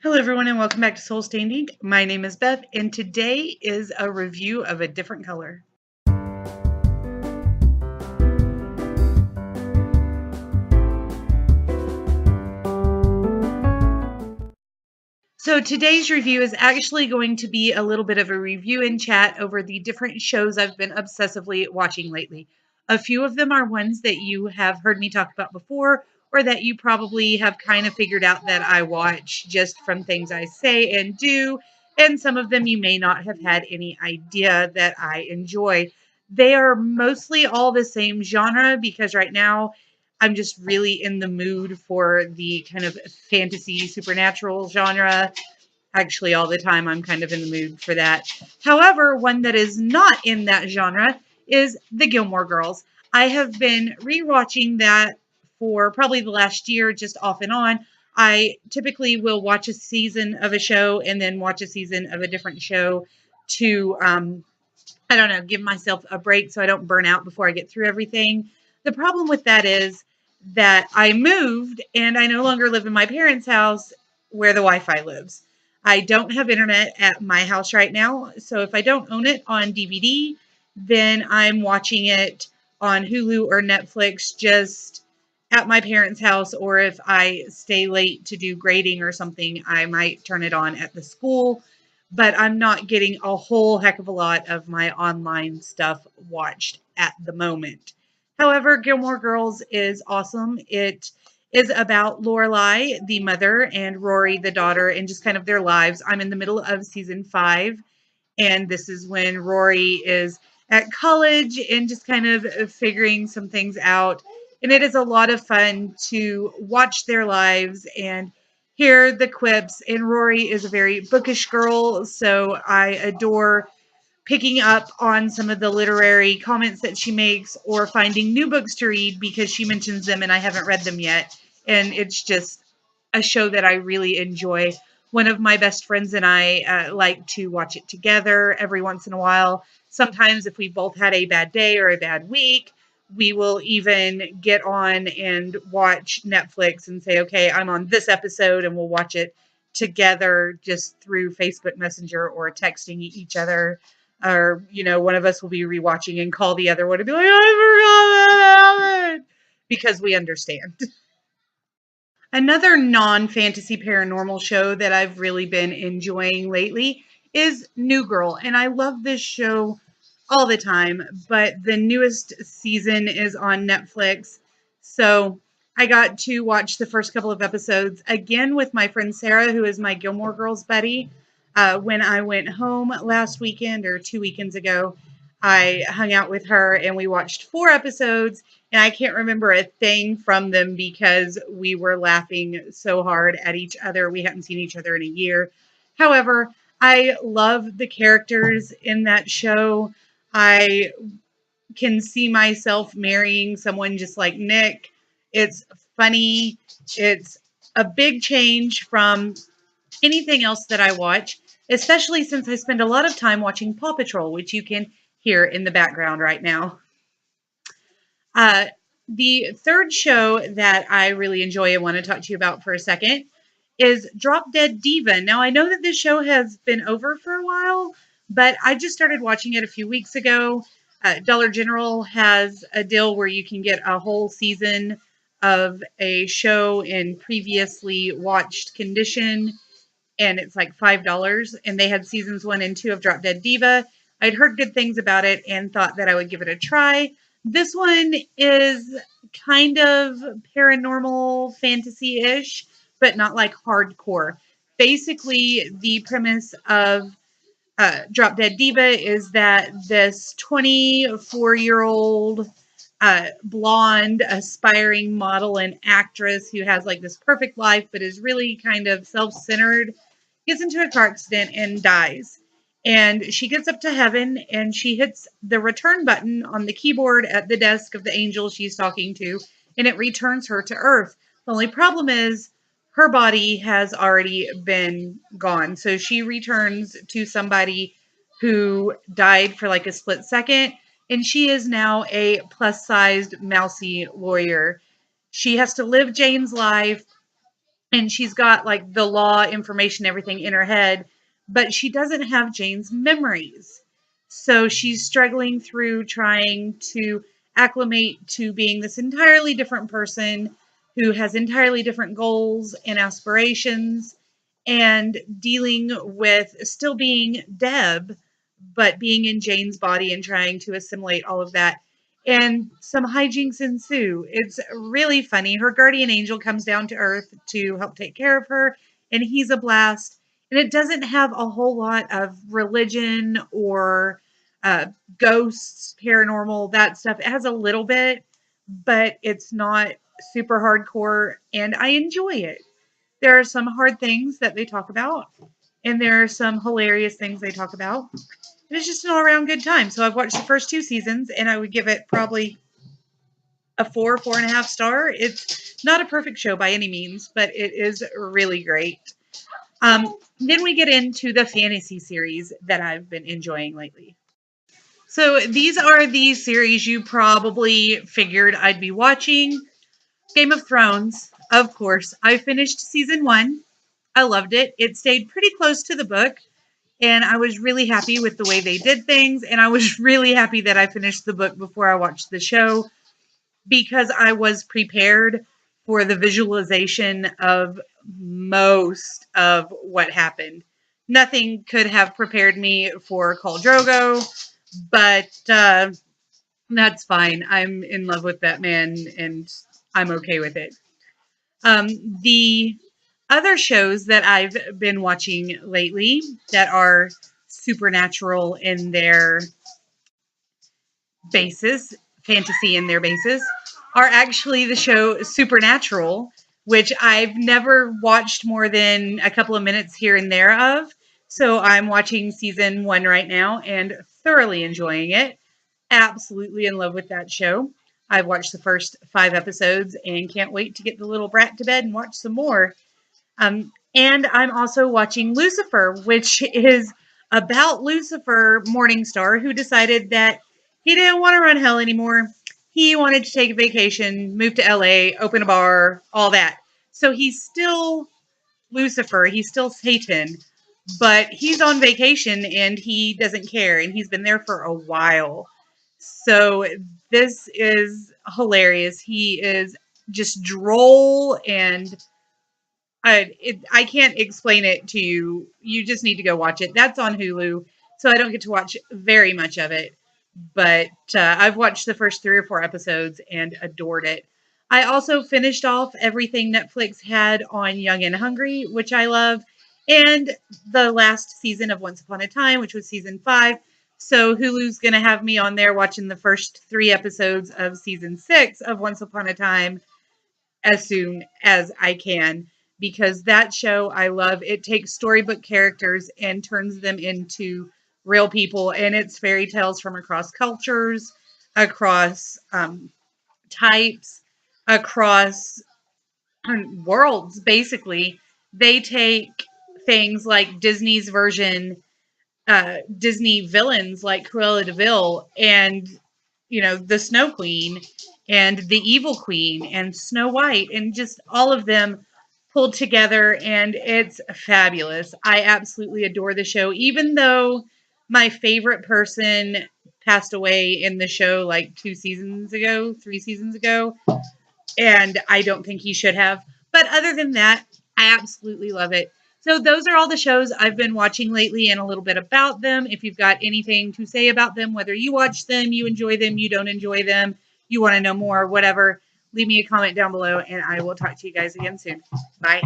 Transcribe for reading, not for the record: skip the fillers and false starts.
Hello, everyone, and welcome back to Soul Standing. My name is Beth, and today is a review of A Different Color. So today's review is actually going to be a little bit of a review and chat over the different shows I've been obsessively watching lately. A few of them are ones that you have heard me talk about before, or that you probably have kind of figured out that I watch just from things I say and do, and some of them you may not have had any idea that I enjoy. They are mostly all the same genre because right now I'm just really in the mood for the kind of fantasy supernatural genre. Actually, all the time I'm kind of in the mood for that. However, one that is not in that genre is The Gilmore Girls. I have been rewatching that for probably the last year, just off and on. I typically will watch a season of a show and then watch a season of a different show to I don't know, give myself a break so I don't burn out before I get through everything. The problem with that is that I moved and I no longer live in my parents' house where the Wi-Fi lives. I don't have internet at my house right now, so if I don't own it on DVD, then I'm watching it on Hulu or Netflix just at my parents' house, or if I stay late to do grading or something, I might turn it on at the school, but I'm not getting a whole heck of a lot of my online stuff watched at the moment. However, Gilmore Girls is awesome. It is about Lorelai, the mother, and Rory, the daughter, and just kind of their lives. I'm in the middle of season 5, and this is when Rory is at college and just kind of figuring some things out. And it is a lot of fun to watch their lives and hear the quips. And Rory is a very bookish girl, so I adore picking up on some of the literary comments that she makes or finding new books to read because she mentions them and I haven't read them yet. And it's just a show that I really enjoy. One of my best friends and I like to watch it together every once in a while. Sometimes, if we both had a bad day or a bad week, we will even get on and watch Netflix and say, okay, I'm on this episode, and we'll watch it together just through Facebook Messenger or texting each other. Or, one of us will be rewatching and call the other one and be like, I forgot that happened, because we understand. Another non-fantasy paranormal show that I've really been enjoying lately is New Girl, and I love this show all the time, but the newest season is on Netflix. So I got to watch the first couple of episodes again with my friend Sarah, who is my Gilmore Girls buddy. When I went home last weekend or 2 weekends ago, I hung out with her and we watched 4 episodes, and I can't remember a thing from them because we were laughing so hard at each other. We hadn't seen each other in a year. However, I love the characters in that show. I can see myself marrying someone just like Nick. It's funny. It's a big change from anything else that I watch, especially since I spend a lot of time watching Paw Patrol, which you can hear in the background right now. Uh, the third show that I really enjoy and want to talk to you about for a second is Drop Dead Diva. Now, I know that this show has been over for a while, but I just started watching it a few weeks ago. Dollar General has a deal where you can get a whole season of a show in previously watched condition, and it's like $5. And they had seasons 1 and 2 of Drop Dead Diva. I'd heard good things about it and thought that I would give it a try. This one is kind of paranormal fantasy ish, but not like hardcore. Basically, the premise of Drop Dead Diva is that this 24-year-old blonde aspiring model and actress who has like this perfect life but is really kind of self-centered gets into a car accident and dies. And she gets up to heaven and she hits the return button on the keyboard at the desk of the angel she's talking to, and it returns her to Earth. The only problem is her body has already been gone. So she returns to somebody who died for like a split second, and she is now a plus sized mousy lawyer. She has to live Jane's life and she's got like the law information, everything in her head, but she doesn't have Jane's memories. So she's struggling through trying to acclimate to being this entirely different person who has entirely different goals and aspirations, and dealing with still being Deb, but being in Jane's body and trying to assimilate all of that. And some hijinks ensue. It's really funny. Her guardian angel comes down to Earth to help take care of her, and he's a blast. And it doesn't have a whole lot of religion or uh, ghosts, paranormal, that stuff. It has a little bit, but it's not super hardcore, and I enjoy it. There are some hard things that they talk about, and there are some hilarious things they talk about. And it's just an all around good time. So I've watched the first 2 seasons, and I would give it probably a 4.5 star. It's not a perfect show by any means, but it is really great. Then we get into the fantasy series that I've been enjoying lately. So these are the series you probably figured I'd be watching. Game of Thrones, of course. I finished season 1. I loved it. It stayed pretty close to the book, and I was really happy with the way they did things, and I was really happy that I finished the book before I watched the show, because I was prepared for the visualization of most of what happened. Nothing could have prepared me for Khal Drogo, but that's fine. I'm in love with that man, and I'm okay with it. The other shows that I've been watching lately that are supernatural in their basis, fantasy in their basis, are actually the show Supernatural, which I've never watched more than a couple of minutes here and there of. So I'm watching season 1 right now and thoroughly enjoying it. Absolutely in love with that show. I've watched the first 5 episodes and can't wait to get the little brat to bed and watch some more. And I'm also watching Lucifer, which is about Lucifer Morningstar, who decided that he didn't want to run hell anymore. He wanted to take a vacation, move to LA, open a bar, all that. So he's still Lucifer, he's still Satan, but he's on vacation and he doesn't care, and he's been there for a while. So this is hilarious. He is just droll, and I can't explain it to you. You just need to go watch it. That's on Hulu, so I don't get to watch very much of it. But I've watched the first 3 or 4 episodes and adored it. I also finished off everything Netflix had on Young and Hungry, which I love, and the last season of Once Upon a Time, which was season 5. So Hulu's going to have me on there watching the first 3 episodes of season 6 of Once Upon a Time as soon as I can, because that show I love. It takes storybook characters and turns them into real people, and it's fairy tales from across cultures, across types, across worlds, basically. They take things like Disney's version, Disney villains like Cruella de Vil, and the Snow Queen and the Evil Queen and Snow White, and just all of them pulled together, and it's fabulous. I absolutely adore the show, even though my favorite person passed away in the show like 2 seasons ago, 3 seasons ago, and I don't think he should have. But other than that, I absolutely love it. So those are all the shows I've been watching lately and a little bit about them. If you've got anything to say about them, whether you watch them, you enjoy them, you don't enjoy them, you want to know more, whatever, leave me a comment down below, and I will talk to you guys again soon. Bye.